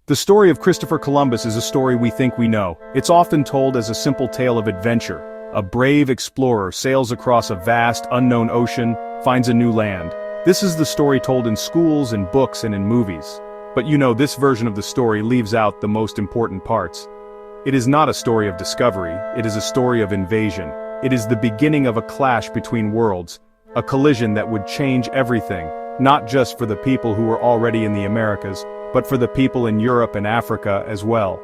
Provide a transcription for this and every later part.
The story of Christopher Columbus is a story we think we know. It's often told as a simple tale of adventure. A brave explorer sails across a vast, unknown ocean, finds a new land. This is the story told in schools, in books, and in movies. But this version of the story leaves out the most important parts. It is not a story of discovery, it is a story of invasion. It is the beginning of a clash between worlds, a collision that would change everything, not just for the people who were already in the Americas, but for the people in Europe and Africa as well.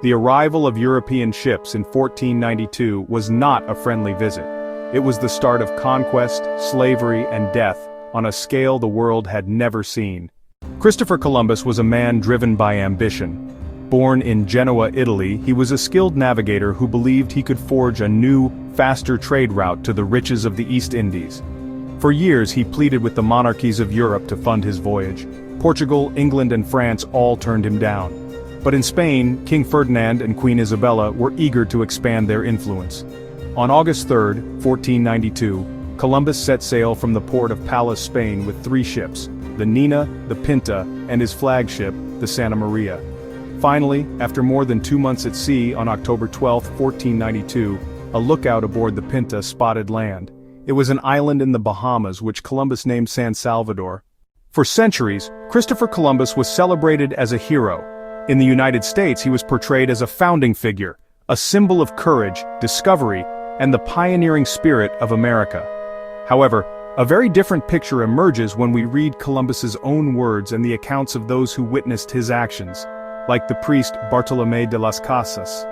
The arrival of European ships in 1492 was not a friendly visit. It was the start of conquest, slavery, and death, on a scale the world had never seen. Christopher Columbus was a man driven by ambition. Born in Genoa, Italy, he was a skilled navigator who believed he could forge a new, faster trade route to the riches of the East Indies. For years he pleaded with the monarchies of Europe to fund his voyage. Portugal, England, and France all turned him down. But in Spain, King Ferdinand and Queen Isabella were eager to expand their influence. On August 3, 1492, Columbus set sail from the port of Palos, Spain with 3 ships, the Nina, the Pinta, and his flagship, the Santa Maria. Finally, after more than 2 months at sea on October 12, 1492, a lookout aboard the Pinta spotted land. It was an island in the Bahamas which Columbus named San Salvador. For centuries, Christopher Columbus was celebrated as a hero. In the United States, he was portrayed as a founding figure, a symbol of courage, discovery, and the pioneering spirit of America. However, a very different picture emerges when we read Columbus's own words and the accounts of those who witnessed his actions, like the priest Bartolomé de las Casas.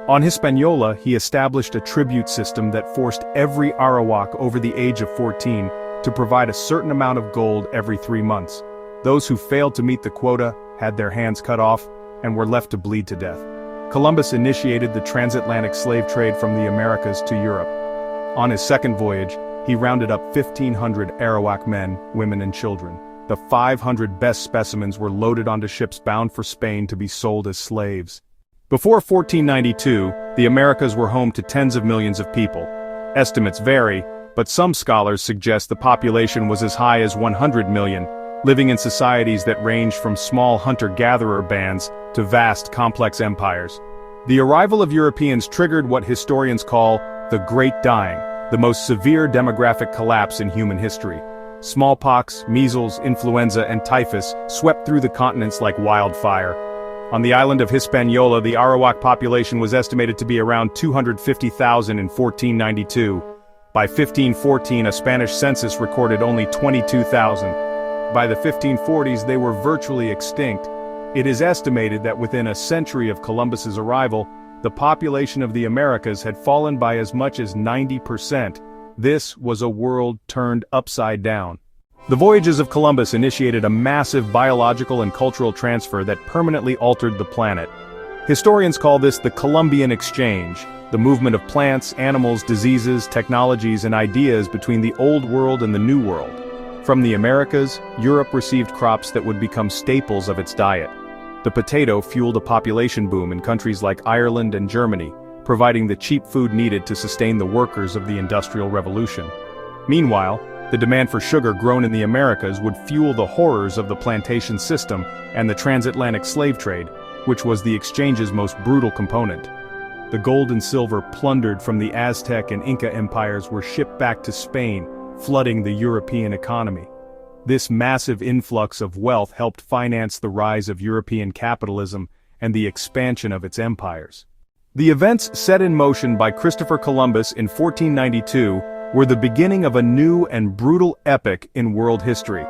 On Hispaniola, he established a tribute system that forced every Arawak over the age of 14 to provide a certain amount of gold every 3 months. Those who failed to meet the quota had their hands cut off and were left to bleed to death. Columbus initiated the transatlantic slave trade from the Americas to Europe. On his second voyage, he rounded up 1,500 Arawak men, women, and children. The 500 best specimens were loaded onto ships bound for Spain to be sold as slaves. Before 1492, the Americas were home to tens of millions of people. Estimates vary, but some scholars suggest the population was as high as 100 million, living in societies that ranged from small hunter-gatherer bands to vast, complex empires. The arrival of Europeans triggered what historians call the Great Dying, the most severe demographic collapse in human history. Smallpox, measles, influenza, and typhus swept through the continents like wildfire. On the island of Hispaniola, the Arawak population was estimated to be around 250,000 in 1492. By 1514, a Spanish census recorded only 22,000. By the 1540s, they were virtually extinct. It is estimated that within a century of Columbus's arrival, the population of the Americas had fallen by as much as 90%. This was a world turned upside down. The voyages of Columbus initiated a massive biological and cultural transfer that permanently altered the planet. Historians call this the Columbian Exchange, the movement of plants, animals, diseases, technologies, and ideas between the Old World and the New World. From the Americas, Europe received crops that would become staples of its diet. The potato fueled a population boom in countries like Ireland and Germany, providing the cheap food needed to sustain the workers of the Industrial Revolution. Meanwhile, the demand for sugar grown in the Americas would fuel the horrors of the plantation system and the transatlantic slave trade, which was the exchange's most brutal component. The gold and silver plundered from the Aztec and Inca empires were shipped back to Spain, flooding the European economy. This massive influx of wealth helped finance the rise of European capitalism and the expansion of its empires. The events set in motion by Christopher Columbus in 1492 were the beginning of a new and brutal epoch in world history.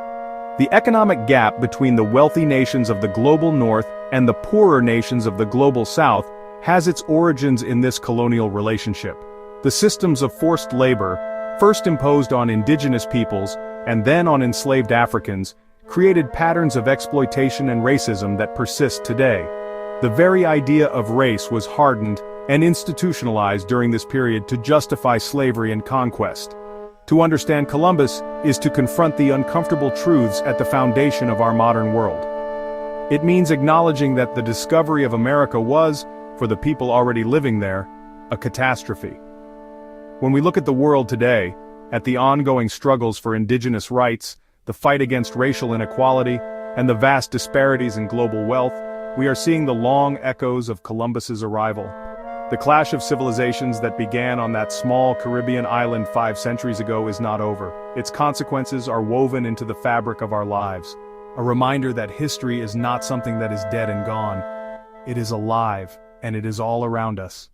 The economic gap between the wealthy nations of the global north and the poorer nations of the global south has its origins in this colonial relationship. The systems of forced labor, first imposed on indigenous peoples and then on enslaved Africans, created patterns of exploitation and racism that persist today. The very idea of race was hardened and institutionalized during this period to justify slavery and conquest. To understand Columbus is to confront the uncomfortable truths at the foundation of our modern world. It means acknowledging that the discovery of America was, for the people already living there, a catastrophe. When we look at the world today, at the ongoing struggles for indigenous rights, the fight against racial inequality, and the vast disparities in global wealth, We are seeing the long echoes of Columbus's arrival. The clash of civilizations that began on that small Caribbean island 5 centuries ago is not over. Its consequences are woven into the fabric of our lives. A reminder that history is not something that is dead and gone. It is alive, and it is all around us.